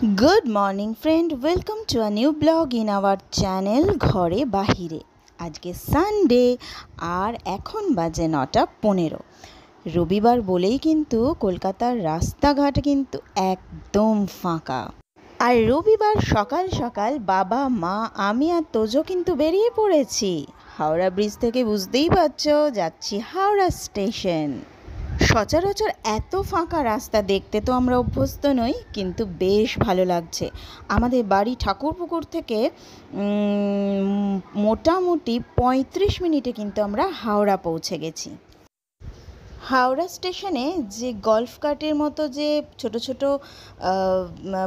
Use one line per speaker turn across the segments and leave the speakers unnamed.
Good morning friend, welcome to a new blog in our channel ঘরে বাহিরে। আজকে Sunday আর এখন বাজে 9:15। রবিবার বলেই কিন্তু কলকাতার রাস্তাঘাট কিন্তু একদম ফাঁকা। আর রবিবার সকাল সকাল বাবা মা আমি আর তোজো কিন্তু বেরিয়ে পড়েছি হাওড়া ব্রিজ থেকে। বুঝতেই পারছো যাচ্ছি হাওড়া স্টেশন। সচরাচর এত ফাঁকা রাস্তা দেখতে তো আমরা অভ্যস্ত নই, কিন্তু বেশ ভালো লাগছে। আমাদের বাড়ি ঠাকুরপুকুর থেকে মোটামুটি 35 মিনিটে কিন্তু আমরা হাওড়া পৌঁছে গেছি। হাওড়া স্টেশনে যে গল্ফ কার্টের মতো যে ছোট ছোট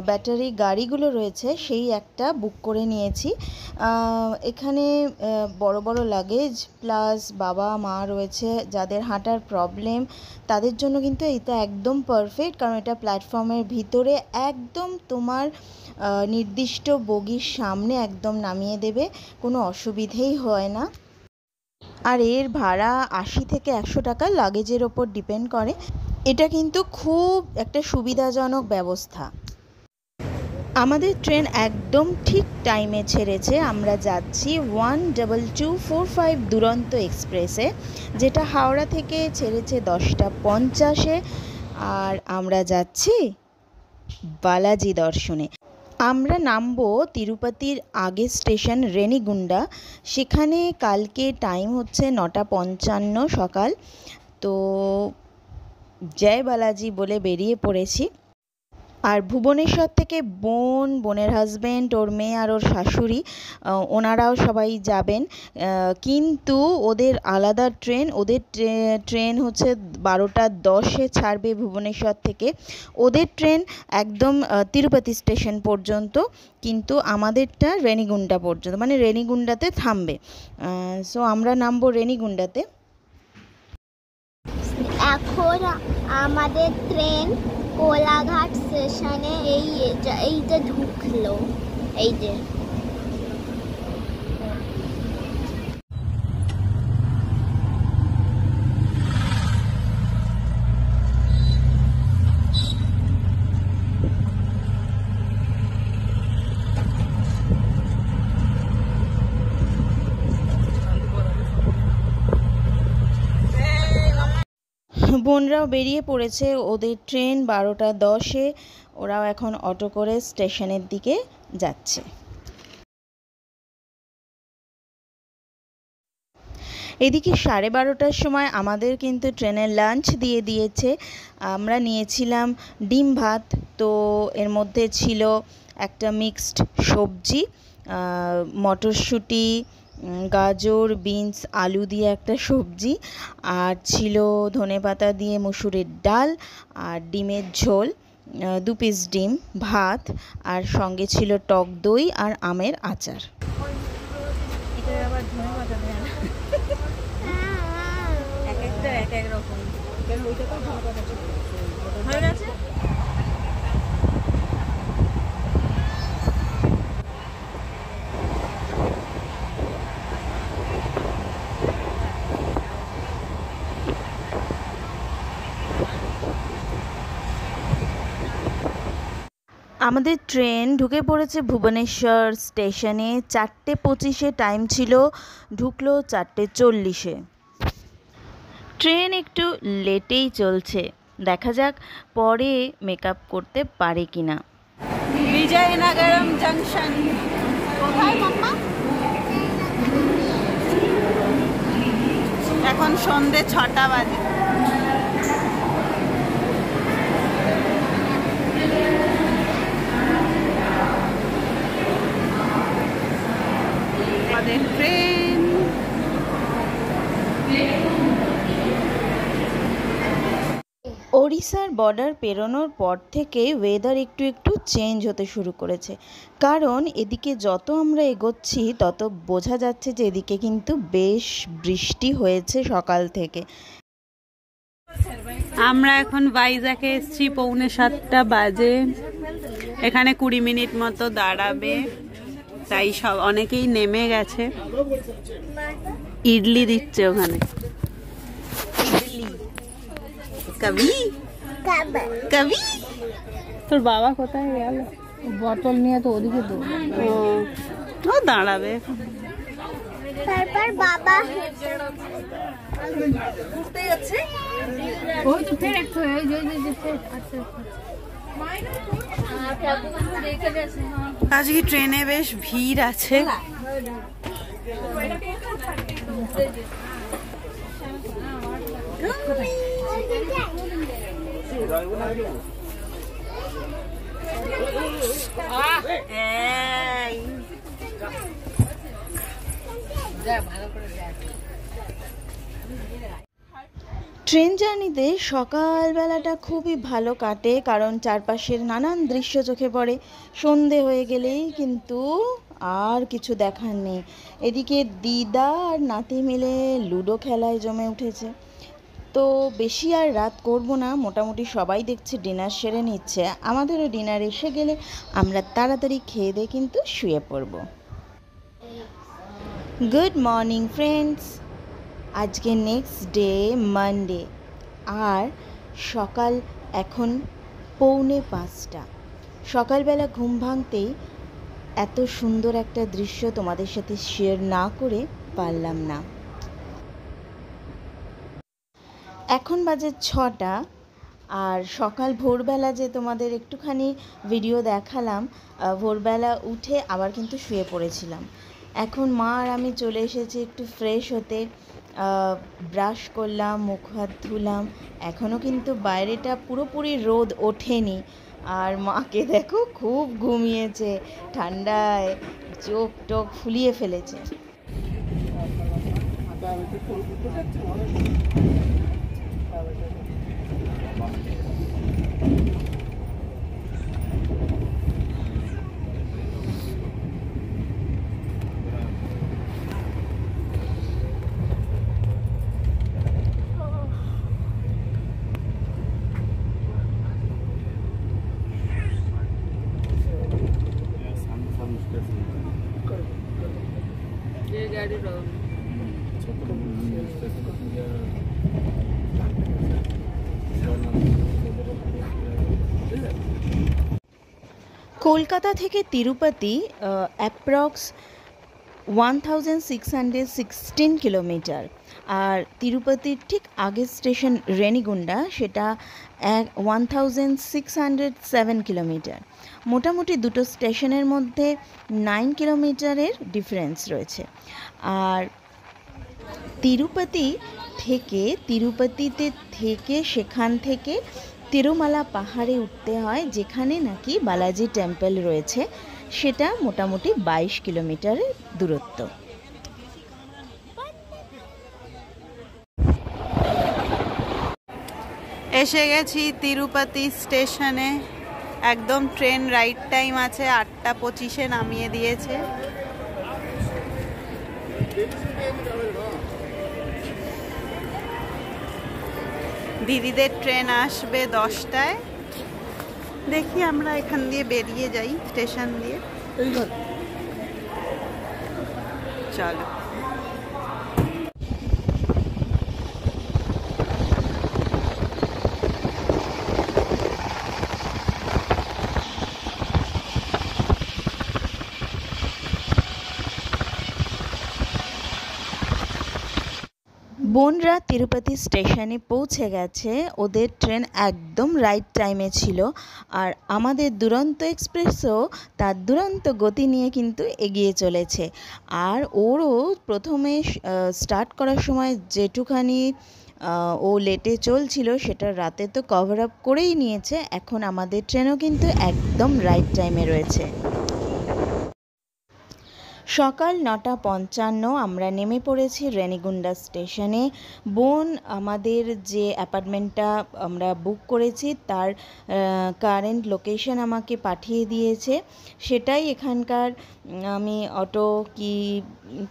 ব্যাটারি গাড়িগুলো রয়েছে সেই একটা বুক করে নিয়েছি। এখানে বড় বড় লাগেজ প্লাস বাবা মা রয়েছে, যাদের হাঁটার প্রবলেম তাদের জন্য কিন্তু এটা একদম পারফেক্ট, কারণ এটা প্ল্যাটফর্মের ভিতরে একদম তোমার নির্দিষ্ট বগির সামনে একদম নামিয়ে দেবে, কোনো অসুবিধেই হয় না। আর এর ভাড়া 80 থেকে 100 টাকা লাগেজের ওপর ডিপেন্ড করে। এটা কিন্তু খুব একটা সুবিধাজনক ব্যবস্থা। আমাদের ট্রেন একদম ঠিক টাইমে ছেড়েছে। আমরা যাচ্ছি 12245 দুরন্ত এক্সপ্রেসে, যেটা হাওড়া থেকে ছেড়েছে 10:50-এ। আর আমরা যাচ্ছি বালাজি দর্শনে। আমরা নামবো তিরুপতির আগের স্টেশন রেনিগুন্ডা। সেখানে কালকে টাইম হচ্ছে 9:55 সকাল। তো জয় বালাজি বলে বেরিয়ে পড়েছি। আর ভুবনেশ্বর থেকে বোনের হাজব্যান্ড, ওর মেয়ে আর ওর শাশুড়ি, ওনারাও সবাই যাবেন, কিন্তু ওদের আলাদা ট্রেন। ওদের ট্রেন হচ্ছে 12:10-এ ছাড়বে ভুবনেশ্বর থেকে। ওদের ট্রেন একদম তিরুপতি স্টেশন পর্যন্ত, কিন্তু আমাদেরটা রেনিগুন্ডা পর্যন্ত, মানে রেনিগুন্ডাতে থামবে। সো আমরা নামবো রেনিগুন্ডাতে।
এখন আমাদের ট্রেন কোলাঘাট স্টেশনে এই যে ঢুকলো, এই যে
বোনরাও বেরিয়ে পড়েছে, ওদের ট্রেন 12:10-এ। ওরাও এখন অটো করে স্টেশনের দিকে যাচ্ছে। এদিকে 12:30টার সময় আমাদের কিন্তু ট্রেনের লাঞ্চ দিয়ে দিয়েছে। আমরা নিয়েছিলাম ডিম ভাত, তো এর মধ্যে ছিল একটা মিক্সড সবজি, মটরশুঁটি, গাজর, বিনস, আলু দিয়ে একটা সবজি, আর ছিল ধনেপাতা দিয়ে মুসুরির ডাল আর ডিমের ঝোল, 2 পিস ডিম, ভাত, আর সঙ্গে ছিল টক দই আর আমের আচার। আমাদের ট্রেন ঢুকে পড়েছে ভুবনেশ্বর স্টেশনে। 4:25-এ টাইম ছিল, ঢুকলো 4:40-এ। ট্রেন একটু লেটেই চলছে, দেখা যাক পরে মেকআপ করতে পারে কিনা।
বিজয়নগরম জংশন
কোথায় মাম্মা?
এখন সন্ধে 6টা বাজে। আমাদের ট্রেন
ওড়িশার বর্ডার পেরোনোর পর থেকে ওয়েদার একটু একটু চেঞ্জ হতে শুরু করেছে, কারণ এদিকে যত আমরা এগোচ্ছি তত বোঝা যাচ্ছে যে এদিকে কিন্তু বেশ বৃষ্টি হয়েছে সকাল থেকে।
আমরা এখন ভাইজ্যাকে এসছি, 6:45 বাজে। এখানে 20 মিনিট মতো দাঁড়াবে, তাই সব অনেকেই নেমে গেছে। ইডলি দিচ্ছে ওখানে। কবি কবি তোর বাবা কোথায় গেল?
বোতল নিয়ে তো ওদিকে তো
ও দাঁড়াবে।
তারপর বাবা
ওই তো ফের একটু এই যে আচ্ছা
আজকে ট্রেনে বেশ ভিড় আছে।
ট্রেন জার্নিতে সকালবেলাটা খুবই ভালো কাটে, কারণ চারপাশের নানান দৃশ্য চোখে পড়ে। সন্ধে হয়ে গেলেই কিন্তু আর কিছু দেখার নেই। এদিকে দিদা আর নাতি মিলে লুডো খেলায় জমে উঠেছে। তো বেশি আর রাত করব না, মোটামুটি সবাই দেখছে ডিনার সেরে নিচ্ছে। আমাদেরও ডিনার এসে গেলে আমরা তাড়াতাড়ি খেয়ে দিয়ে কিন্তু শুয়ে পড়ব। গুড মর্নিং ফ্রেন্ডস, আজকে নেক্সট ডে মানডে, আর সকাল এখন 4:45। সকালবেলা ঘুম ভাঙতেই এত সুন্দর একটা দৃশ্য তোমাদের সাথে শেয়ার না করে পারলাম না। এখন বাজে 6টা, আর সকাল ভোরবেলা যে তোমাদের একটুখানি ভিডিও দেখালাম, ভোরবেলা উঠে আবার কিন্তু শুয়ে পড়েছিলাম। এখন মা আর আমি চলে এসেছি একটু ফ্রেশ হতে। ব্রাশ করলাম, মুখ হাত ধুলাম। এখনও কিন্তু বাইরেটা পুরোপুরি রোদ ওঠেনি, আর মাকে দেখো খুব ঘুমিয়েছে, ঠান্ডায় চোখ টোক ফুলিয়ে ফেলেছে। কলকাতা থেকে তিরুপতি অ্যাপ্রক্স 1616 কিলোমিটার, আর তিরুপতির ঠিক আগের স্টেশন রেনিগুন্ডা, সেটা 1607 কিলোমিটার। মোটামুটি দুটো স্টেশনের মধ্যে 9 কিলোমিটারের ডিফারেন্স রয়েছে। আর তিরুপতিতে থেকে সেখান থেকে তিরুমালা পাহাড়ে উঠতে হয়, যেখানে নাকি বালাজি টেম্পল রয়েছে। সেটা মোটামুটি 22 কিলোমিটারের দূরত্ব।
এসে গেছি তিরুপতি স্টেশনে। একদম ট্রেন রাইট টাইম আছে, 8:25-এ নামিয়ে দিয়েছে। দিদিদের ট্রেন আসবে 10টায়। দেখি আমরা এখান দিয়ে বেরিয়ে যাই, স্টেশন দিয়ে। চলো।
বোনরা তিরুপতি স্টেশনে পৌঁছে গেছে, ওদের ট্রেন একদম রাইট টাইমে ছিল। আর আমাদের দুরন্ত এক্সপ্রেসও তার দুরন্ত গতি নিয়ে কিন্তু এগিয়ে চলেছে। আর ওরও প্রথমে স্টার্ট করার সময় যেটুখানি ও লেটে চলছিল, সেটা রাতে তো কভার আপ করেই নিয়েছে। এখন আমাদের ট্রেনও কিন্তু একদম রাইট টাইমে রয়েছে। সকাল 9:55 আমরা নেমে পড়েছি রেনিগুন্ডা স্টেশনে। বোন আমাদের যে অ্যাপার্টমেন্টটা আমরা বুক করেছি তার কারেন্ট লোকেশন আমাকে পাঠিয়ে দিয়েছে। সেটাই এখানকার, আমি অটো কি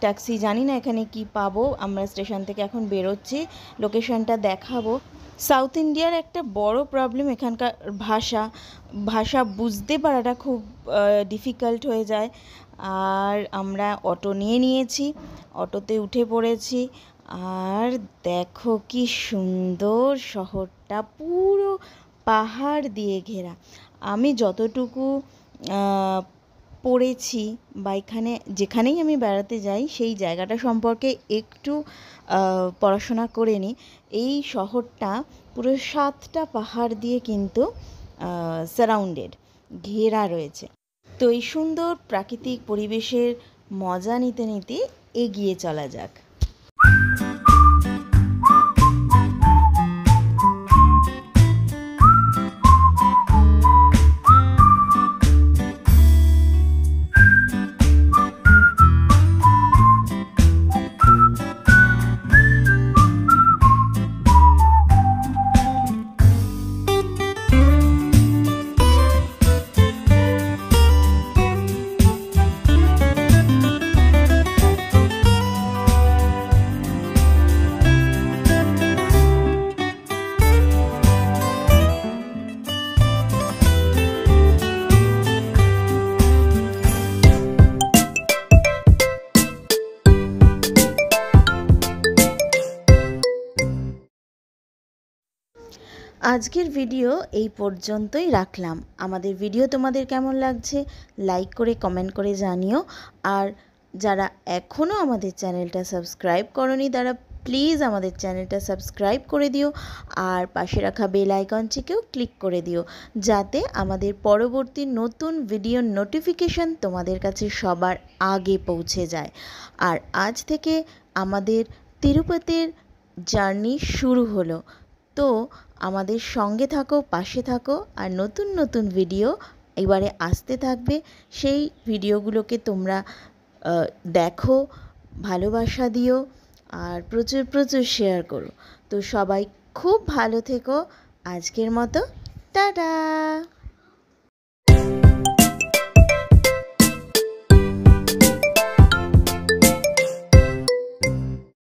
ট্যাক্সি জানি না এখানে কি পাবো। আমরা স্টেশন থেকে এখন বেরোচ্ছি, লোকেশনটা দেখাবো। সাউথ ইন্ডিয়ার একটা বড় প্রবলেম এখানকার ভাষা বুঝতে পারাটা খুব ডিফিকাল্ট হয়ে যায়। আর আমরা অটো নিয়েছি, অটোতে উঠে পড়েছি। আর দেখো কি সুন্দর শহরটা, পুরো পাহাড় দিয়ে ঘেরা। আমি যতটুকু পড়েছি বা এখানে যেখানেই আমি বেড়াতে যাই সেই জায়গাটা সম্পর্কে একটু পড়াশোনা করে নিই। এই শহরটা পুরো 7টা পাহাড় দিয়ে কিন্তু সারাউন্ডেড, ঘেরা রয়েছে। তো এই সুন্দর প্রাকৃতিক পরিবেশের মজা নিতে নিতে এগিয়ে চলা যাক। আজকের ভিডিও এই পর্যন্তই রাখলাম। আমাদের ভিডিও তোমাদের কেমন লাগছে লাইক করে কমেন্ট করে জানিও। আর যারা এখনও আমাদের চ্যানেলটা সাবস্ক্রাইব করনি তারা প্লিজ আমাদের চ্যানেলটা সাবস্ক্রাইব করে দিও, আর পাশে রাখা বেল আইকনটিকেও ক্লিক করে দিও, যাতে আমাদের পরবর্তী নতুন ভিডিওর নোটিফিকেশন তোমাদের কাছে সবার আগে পৌঁছে যায়। আর আজ থেকে আমাদের তিরুপতির জার্নি শুরু হলো। তো আমাদের সঙ্গে থাকো, পাশে থাকো, আর নতুন নতুন ভিডিও এবারে আসতে থাকবে। সেই ভিডিওগুলোকে তোমরা দেখো, ভালোবাসা দিও, আর প্রচুর প্রচুর শেয়ার করো। তো সবাই খুব ভালো থেকো। আজকের মতো টাটা।